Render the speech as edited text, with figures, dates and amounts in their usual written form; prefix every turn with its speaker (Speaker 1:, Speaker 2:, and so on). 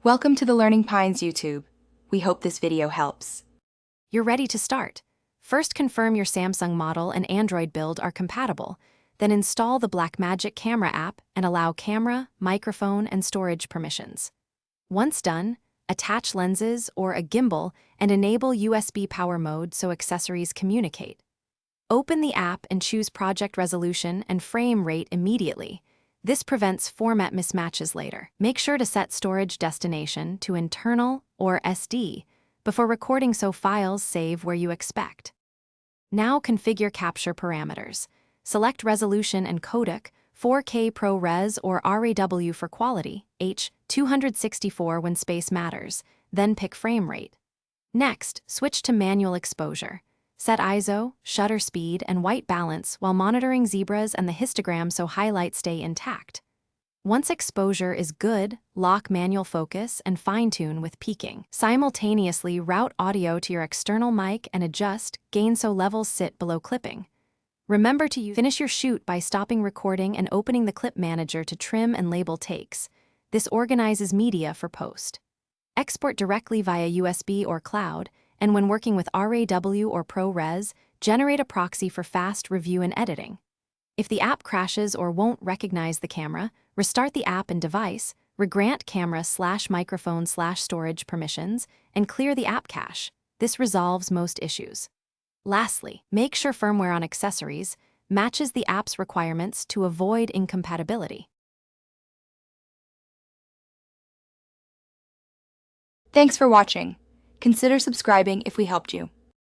Speaker 1: Welcome to the Learning Pines YouTube. We hope this video helps.
Speaker 2: You're ready to start. First, confirm your Samsung model and Android build are compatible. Then install the Blackmagic camera app and allow camera, microphone, and storage permissions. Once done, attach lenses or a gimbal and enable USB power mode so accessories communicate. Open the app and choose project resolution and frame rate immediately. This prevents format mismatches later. Make sure to set storage destination to internal or SD before recording so files save where you expect. Now configure capture parameters. Select resolution and codec, 4K ProRes or RAW for quality, H.264 when space matters, then pick frame rate. Next, switch to manual exposure. Set ISO, shutter speed, and white balance while monitoring zebras and the histogram so highlights stay intact. Once exposure is good, lock manual focus and fine-tune with peaking. Simultaneously route audio to your external mic and adjust gain so levels sit below clipping. Remember to finish your shoot by stopping recording and opening the clip manager to trim and label takes. This organizes media for post. Export directly via USB or cloud, and when working with RAW or ProRes, generate a proxy for fast review and editing. If the app crashes or won't recognize the camera, restart the app and device, regrant camera/microphone/storage permissions, and clear the app cache. This resolves most issues. Lastly, make sure firmware on accessories matches the app's requirements to avoid incompatibility.
Speaker 1: Thanks for watching. Consider subscribing if we helped you.